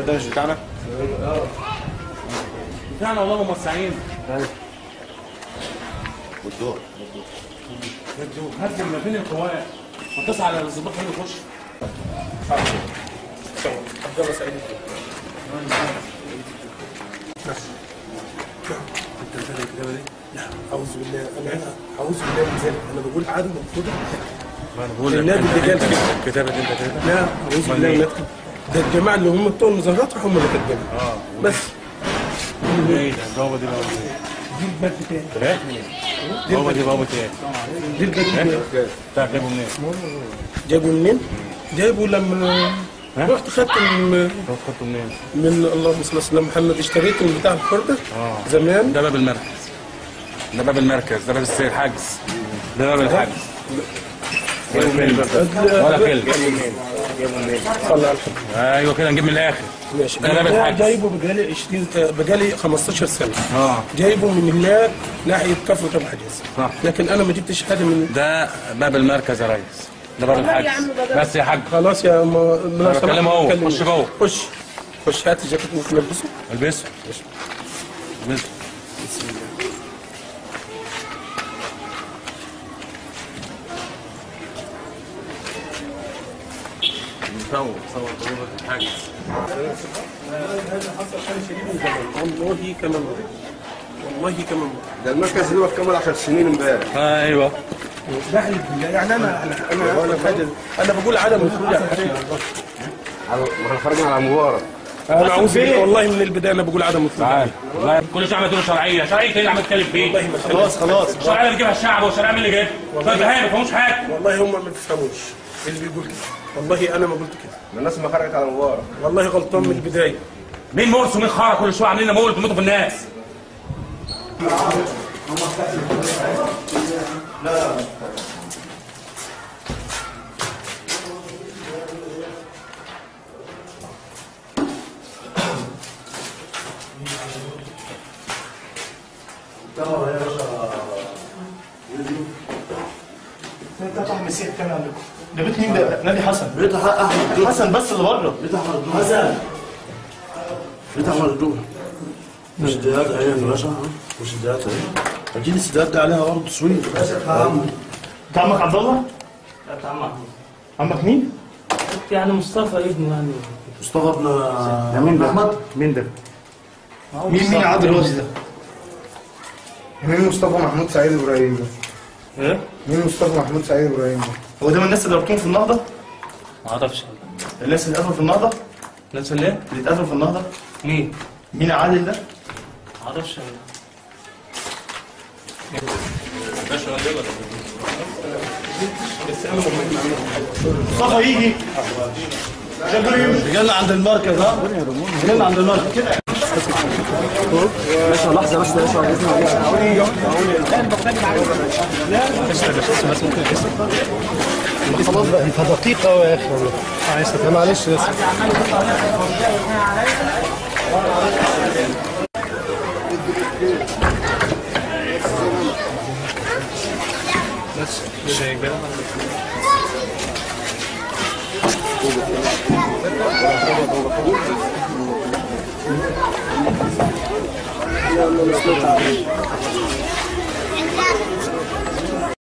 ده مش بتاعنا؟ بتاعنا والله موسعين. والدور هات ما بين القوات واتصل على الظباط اللي يخش. عبد الله سعيد بس انت بتعمل الكتابه دي؟ لا اعوذ بالله، اعوذ بالله من ذلك. انا بقول عدم المفروض النادي اللي قال الكتابه دي انت كاتبها؟ لا اعوذ بالله من ذلك. ده الجماعه اللي هم بتوع المظاهرات هم اللي كاتبينها. بس ايه ده؟ البابا دي بابا ايه؟ دي الباب بتاعي. بابا دي بابا ايه؟ دي الباب بتاعي. بتاعك جايبه منين؟ جايبه منين؟ جايبه لما رحت خدت خدته منين؟ من اللهم صل على سيدنا محمد. اشتريت من بتاع الفرده زمان. ده باب المركز، ده باب المركز، ده باب الحجز، ده باب الحجز. ولا كلمة ولا كلمة. جايبه منين؟ صلى على الحبيب. ايوه كده نجيب من الاخر. ماشي. ده باب الحجز. جايبه بقالي 15 سنه. جايبه من هناك ناحيه كفر ابو حجاز. لكن انا ما جبتش حاجه من ده باب المركز يا ريس، ده باب الحجز. بس يا حاج خلاص يا ما بكلمه اهو. خش جوه. خش هات الجاكيت ممكن البسه. البسه. البسه. بسم الله. صور ضرورة الحجز. هذا حصل حاجه شديده من زمان والله كمان مرة. ده المركز اللي هو كمل 10 سنين امبارح. ايوه بحلف بالله يعني انا بقول عدم الخروج على الحريم. احنا خارجين على مبارك. انا اعوذ بالله والله من البدايه انا بقول عدم الخروج. تعال والله كل شعب تقول شرعيه ايه اللي عم تتكلم فيه؟ خلاص الشرعيه اللي بيجيبها الشعب والشرعيه مين اللي جايبها؟ طيب ما بيفهموش حاجه. والله هم ما بيفهموش اللي بيقول كده. والله انا ما قلت كده. الناس ما خرجت على مبارك. والله غلطان من البدايه. مين مرس ومين خرا كل شويه عاملين مولد بيموتوا في الناس. لا انت طبعا مسيح كان عندكم. ده بيت مين ده؟ نادي حسن. بيت احمد حسن بس اللي بره. بيت احمد حسن. بيت احمد الدول. مش ديات اهي يا باشا. مش ديات اهي. اكيد السداد ده عليها برضه تصوير. انت عمك عبد الله؟ لا بتاع عمك. عمك مين؟ يعني مصطفى ابنه يعني. مصطفى ابن مين ده؟ احمد؟ مين ده؟ مين عادل الوزي ده؟ مين مصطفى محمود سعيد ابراهيم ده؟ ايه؟ مين مصطفى محمود سعيد ابراهيم ده؟ هو ده من الناس اللي ضربتهم في النهضه؟ ما اعرفش. الناس اللي اتقتلوا في النهضه؟ الناس اللي ايه؟ اللي اتقتلوا في النهضه؟ مين؟ مين عادل ده؟ ما اعرفش. مصطفى يجي. رجالنا عند المركز ها؟ رجالنا عند المركز كده. باشا لحظه بس يا باشا خلاص بقى انت دقيق قوي يا اخي والله. معلش بس بس